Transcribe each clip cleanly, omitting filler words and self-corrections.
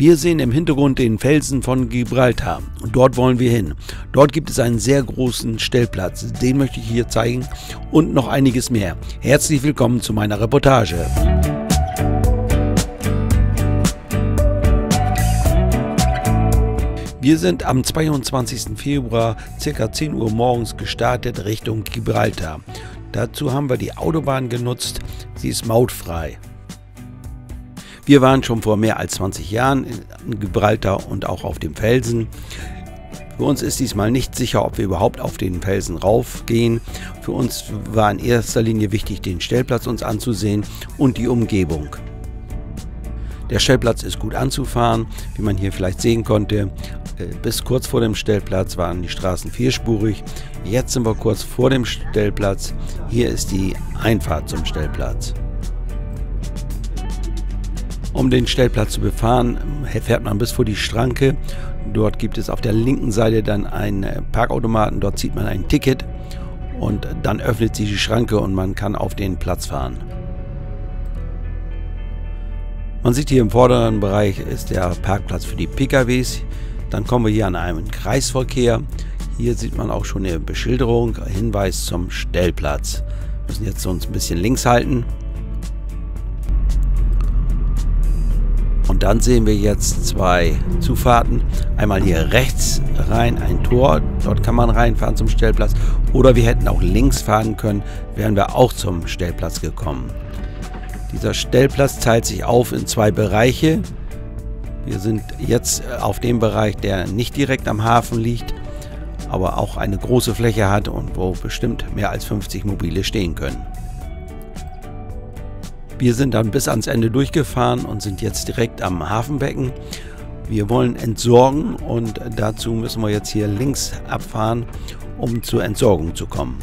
Wir sehen im Hintergrund den Felsen von Gibraltar und dort wollen wir hin. Dort gibt es einen sehr großen Stellplatz, den möchte ich hier zeigen und noch einiges mehr. Herzlich willkommen zu meiner Reportage. Wir sind am 22. Februar ca. 10 Uhr morgens gestartet Richtung Gibraltar. Dazu haben wir die Autobahn genutzt, sie ist mautfrei. Wir waren schon vor mehr als 20 Jahren in Gibraltar und auch auf dem Felsen. Für uns ist diesmal nicht sicher, ob wir überhaupt auf den Felsen raufgehen. Für uns war in erster Linie wichtig, den Stellplatz uns anzusehen und die Umgebung. Der Stellplatz ist gut anzufahren, wie man hier vielleicht sehen konnte. Bis kurz vor dem Stellplatz waren die Straßen vierspurig. Jetzt sind wir kurz vor dem Stellplatz. Hier ist die Einfahrt zum Stellplatz. Um den Stellplatz zu befahren, fährt man bis vor die Schranke. Dort gibt es auf der linken Seite dann einen Parkautomaten. Dort zieht man ein Ticket und dann öffnet sich die Schranke und man kann auf den Platz fahren. Man sieht hier im vorderen Bereich ist der Parkplatz für die PKWs. Dann kommen wir hier an einen Kreisverkehr. Hier sieht man auch schon eine Beschilderung, Hinweis zum Stellplatz. Wir müssen jetzt uns ein bisschen links halten. Und dann sehen wir jetzt zwei Zufahrten. Einmal hier rechts rein, ein Tor, dort kann man reinfahren zum Stellplatz. Oder wir hätten auch links fahren können, wären wir auch zum Stellplatz gekommen. Dieser Stellplatz teilt sich auf in zwei Bereiche. Wir sind jetzt auf dem Bereich, der nicht direkt am Hafen liegt, aber auch eine große Fläche hat und wo bestimmt mehr als 50 Mobile stehen können. Wir sind dann bis ans Ende durchgefahren und sind jetzt direkt am Hafenbecken. Wir wollen entsorgen und dazu müssen wir jetzt hier links abfahren, um zur Entsorgung zu kommen.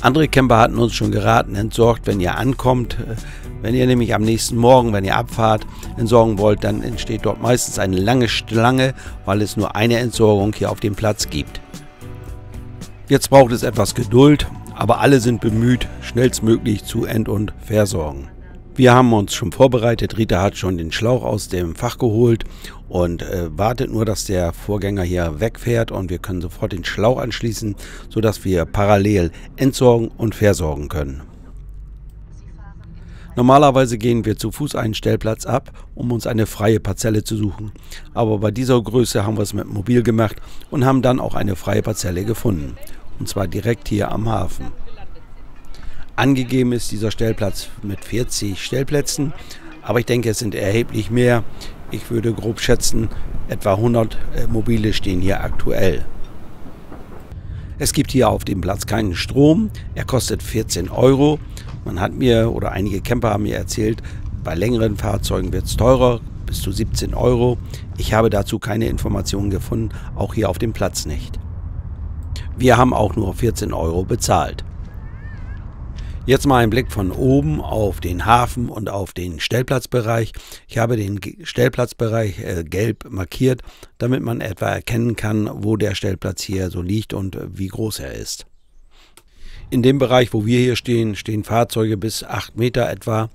Andere Camper hatten uns schon geraten, entsorgt, wenn ihr ankommt. Wenn ihr nämlich am nächsten Morgen, wenn ihr abfahrt, entsorgen wollt, dann entsteht dort meistens eine lange Schlange, weil es nur eine Entsorgung hier auf dem Platz gibt. Jetzt braucht es etwas Geduld, aber alle sind bemüht, schnellstmöglich zu ent- und versorgen. Wir haben uns schon vorbereitet, Rita hat schon den Schlauch aus dem Fach geholt und wartet nur, dass der Vorgänger hier wegfährt und wir können sofort den Schlauch anschließen, sodass wir parallel entsorgen und versorgen können. Normalerweise gehen wir zu Fuß einen Stellplatz ab, um uns eine freie Parzelle zu suchen. Aber bei dieser Größe haben wir es mit dem Mobil gemacht und haben dann auch eine freie Parzelle gefunden. Und zwar direkt hier am Hafen. Angegeben ist dieser Stellplatz mit 40 Stellplätzen, aber ich denke, es sind erheblich mehr. Ich würde grob schätzen, etwa 100 Mobile stehen hier aktuell. Es gibt hier auf dem Platz keinen Strom, er kostet 14 Euro. Man hat mir, oder einige Camper haben mir erzählt, bei längeren Fahrzeugen wird es teurer, bis zu 17 Euro. Ich habe dazu keine Informationen gefunden, auch hier auf dem Platz nicht. Wir haben auch nur 14 Euro bezahlt. Jetzt mal ein Blick von oben auf den Hafen und auf den Stellplatzbereich. Ich habe den Stellplatzbereich gelb markiert, damit man etwa erkennen kann, wo der Stellplatz hier so liegt und wie groß er ist. In dem Bereich, wo wir hier stehen, stehen Fahrzeuge bis 8 Meter etwa.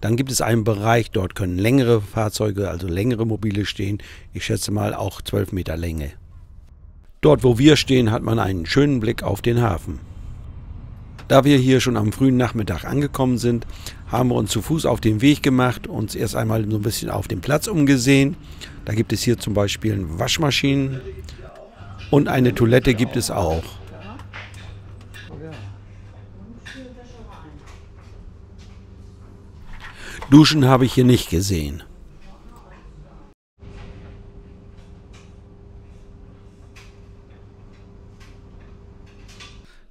Dann gibt es einen Bereich, dort können längere Fahrzeuge, also längere Mobile stehen. Ich schätze mal auch 12 Meter Länge. Dort, wo wir stehen, hat man einen schönen Blick auf den Hafen. Da wir hier schon am frühen Nachmittag angekommen sind, haben wir uns zu Fuß auf den Weg gemacht, uns erst einmal so ein bisschen auf dem Platz umgesehen. Da gibt es hier zum Beispiel Waschmaschinen und eine Toilette gibt es auch. Duschen habe ich hier nicht gesehen.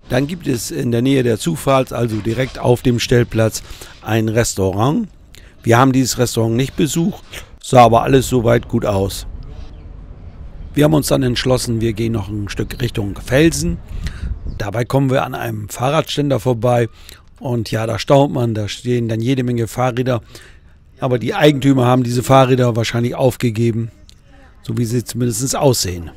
Dann gibt es in der Nähe der Zufahrt, also direkt auf dem Stellplatz, ein Restaurant. Wir haben dieses Restaurant nicht besucht, sah aber alles soweit gut aus. Wir haben uns dann entschlossen, wir gehen noch ein Stück Richtung Felsen. Dabei kommen wir an einem Fahrradständer vorbei. Und ja, da staunt man, da stehen dann jede Menge Fahrräder. Aber die Eigentümer haben diese Fahrräder wahrscheinlich aufgegeben, so wie sie zumindest aussehen.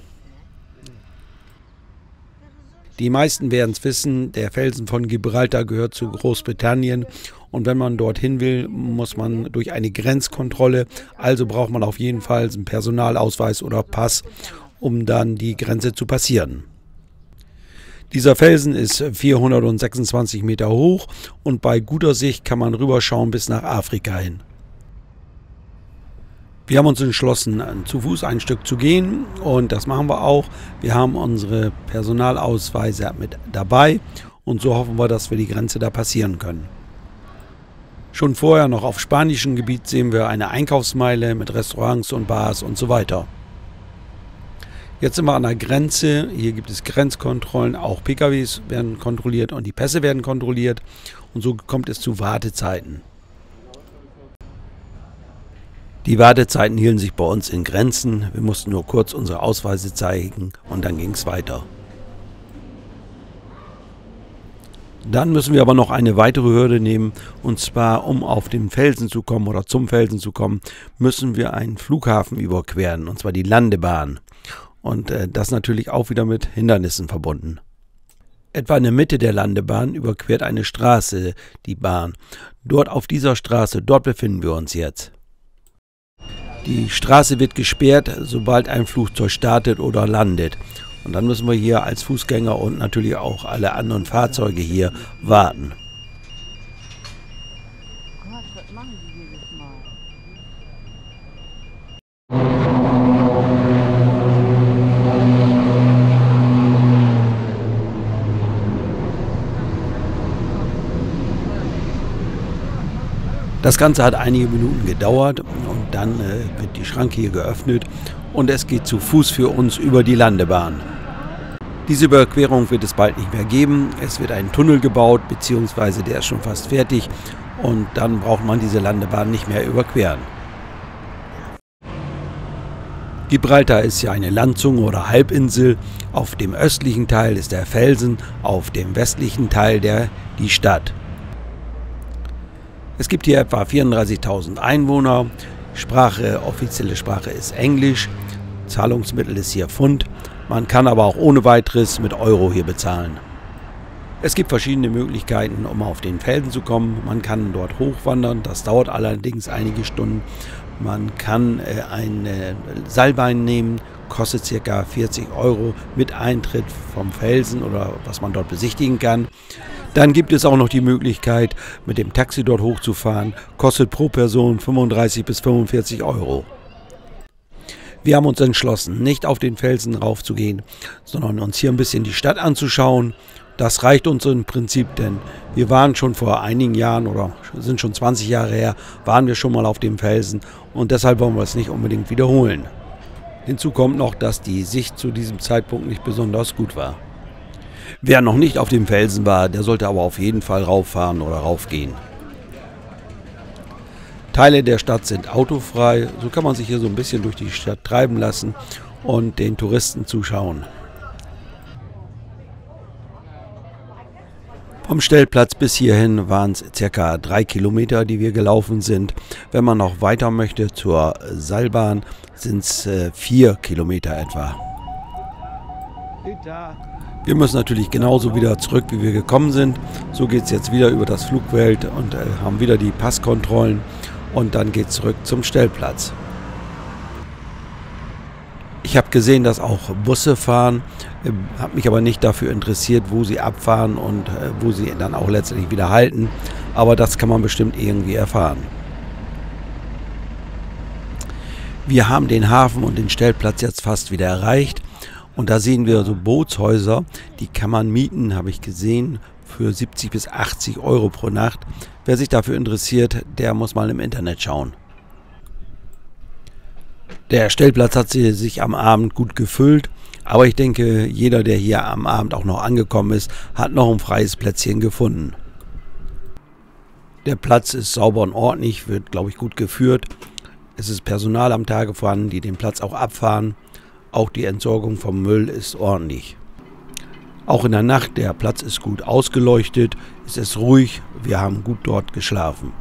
Die meisten werden es wissen, der Felsen von Gibraltar gehört zu Großbritannien und wenn man dorthin will, muss man durch eine Grenzkontrolle, also braucht man auf jeden Fall einen Personalausweis oder Pass, um dann die Grenze zu passieren. Dieser Felsen ist 426 Meter hoch und bei guter Sicht kann man rüberschauen bis nach Afrika hin. Wir haben uns entschlossen, zu Fuß ein Stück zu gehen und das machen wir auch. Wir haben unsere Personalausweise mit dabei und so hoffen wir, dass wir die Grenze da passieren können. Schon vorher noch auf spanischem Gebiet sehen wir eine Einkaufsmeile mit Restaurants und Bars und so weiter. Jetzt sind wir an der Grenze. Hier gibt es Grenzkontrollen, auch PKWs werden kontrolliert und die Pässe werden kontrolliert und so kommt es zu Wartezeiten. Die Wartezeiten hielten sich bei uns in Grenzen. Wir mussten nur kurz unsere Ausweise zeigen und dann ging es weiter. Dann müssen wir aber noch eine weitere Hürde nehmen und zwar, um auf den Felsen zu kommen oder zum Felsen zu kommen, müssen wir einen Flughafen überqueren und zwar die Landebahn. Und das natürlich auch wieder mit Hindernissen verbunden. Etwa in der Mitte der Landebahn überquert eine Straße die Bahn. Dort auf dieser Straße, dort befinden wir uns jetzt. Die Straße wird gesperrt, sobald ein Flugzeug startet oder landet. Und dann müssen wir hier als Fußgänger und natürlich auch alle anderen Fahrzeuge hier warten. Gott, was machen die jedes Mal? Das Ganze hat einige Minuten gedauert und dann wird die Schranke hier geöffnet und es geht zu Fuß für uns über die Landebahn. Diese Überquerung wird es bald nicht mehr geben. Es wird ein Tunnel gebaut, beziehungsweise der ist schon fast fertig und dann braucht man diese Landebahn nicht mehr überqueren. Gibraltar ist ja eine Landzunge oder Halbinsel. Auf dem östlichen Teil ist der Felsen, auf dem westlichen Teil die Stadt. Es gibt hier etwa 34.000 Einwohner. Offizielle Sprache ist Englisch. Zahlungsmittel ist hier Pfund. Man kann aber auch ohne weiteres mit Euro hier bezahlen. Es gibt verschiedene Möglichkeiten, um auf den Felsen zu kommen. Man kann dort hochwandern, das dauert allerdings einige Stunden. Man kann ein Seilbein nehmen, kostet ca. 40 Euro mit Eintritt vom Felsen oder was man dort besichtigen kann. Dann gibt es auch noch die Möglichkeit, mit dem Taxi dort hochzufahren, kostet pro Person 35 bis 45 Euro. Wir haben uns entschlossen, nicht auf den Felsen raufzugehen, sondern uns hier ein bisschen die Stadt anzuschauen. Das reicht uns im Prinzip, denn wir waren schon vor einigen Jahren oder sind schon 20 Jahre her, waren wir schon mal auf dem Felsen und deshalb wollen wir es nicht unbedingt wiederholen. Hinzu kommt noch, dass die Sicht zu diesem Zeitpunkt nicht besonders gut war. Wer noch nicht auf dem Felsen war, der sollte aber auf jeden Fall rauffahren oder raufgehen. Teile der Stadt sind autofrei, so kann man sich hier so ein bisschen durch die Stadt treiben lassen und den Touristen zuschauen. Vom Stellplatz bis hierhin waren es ca. 3 Kilometer, die wir gelaufen sind. Wenn man noch weiter möchte zur Seilbahn, sind es 4 Kilometer etwa. Wir müssen natürlich genauso wieder zurück, wie wir gekommen sind. So geht es jetzt wieder über das Flugfeld und haben wieder die Passkontrollen und dann geht es zurück zum Stellplatz. Ich habe gesehen, dass auch Busse fahren, habe mich aber nicht dafür interessiert, wo sie abfahren und wo sie dann auch letztendlich wieder halten. Aber das kann man bestimmt irgendwie erfahren. Wir haben den Hafen und den Stellplatz jetzt fast wieder erreicht. Und da sehen wir so Bootshäuser, die kann man mieten, habe ich gesehen, für 70 bis 80 Euro pro Nacht. Wer sich dafür interessiert, der muss mal im Internet schauen. Der Stellplatz hat sich am Abend gut gefüllt, aber ich denke, jeder, der hier am Abend auch noch angekommen ist, hat noch ein freies Plätzchen gefunden. Der Platz ist sauber und ordentlich, wird, glaube ich, gut geführt. Es ist Personal am Tage vorhanden, die den Platz auch abfahren. Auch die Entsorgung vom Müll ist ordentlich. Auch in der Nacht, der Platz ist gut ausgeleuchtet, es ist ruhig, wir haben gut dort geschlafen.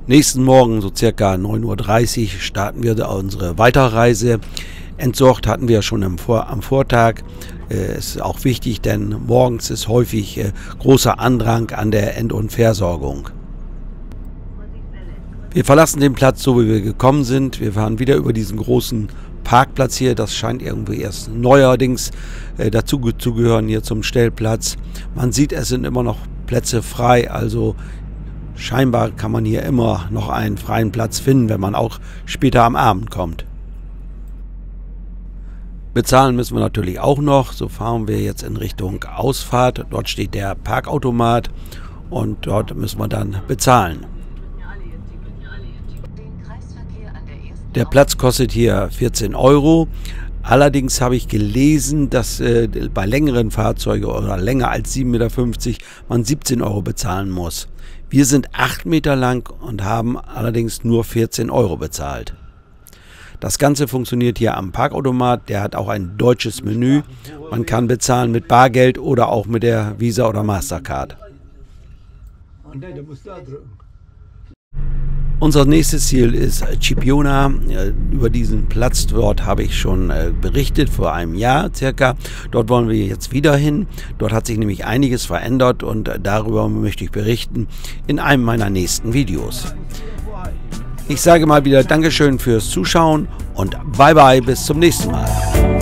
Nächsten Morgen, so circa 9:30 Uhr, starten wir unsere Weiterreise. Entsorgt hatten wir schon am Vortag. Es ist auch wichtig, denn morgens ist häufig großer Andrang an der End- und Versorgung. Wir verlassen den Platz so, wie wir gekommen sind. Wir fahren wieder über diesen großen Parkplatz hier. Das scheint irgendwie erst neuerdings dazu zu gehören hier zum Stellplatz. Man sieht, es sind immer noch Plätze frei, also scheinbar kann man hier immer noch einen freien Platz finden, wenn man auch später am Abend kommt. Bezahlen müssen wir natürlich auch noch. So fahren wir jetzt in Richtung Ausfahrt. Dort steht der Parkautomat und dort müssen wir dann bezahlen. Der Platz kostet hier 14 Euro. Allerdings habe ich gelesen, dass bei längeren Fahrzeugen oder länger als 7,50 Meter man 17 Euro bezahlen muss. Wir sind 8 Meter lang und haben allerdings nur 14 Euro bezahlt. Das Ganze funktioniert hier am Parkautomat. Der hat auch ein deutsches Menü. Man kann bezahlen mit Bargeld oder auch mit der Visa oder Mastercard. Unser nächstes Ziel ist Cipiona. Über diesen Platz dort habe ich schon berichtet, vor einem Jahr circa. Dort wollen wir jetzt wieder hin. Dort hat sich nämlich einiges verändert und darüber möchte ich berichten in einem meiner nächsten Videos. Ich sage mal wieder Dankeschön fürs Zuschauen und bye bye, bis zum nächsten Mal.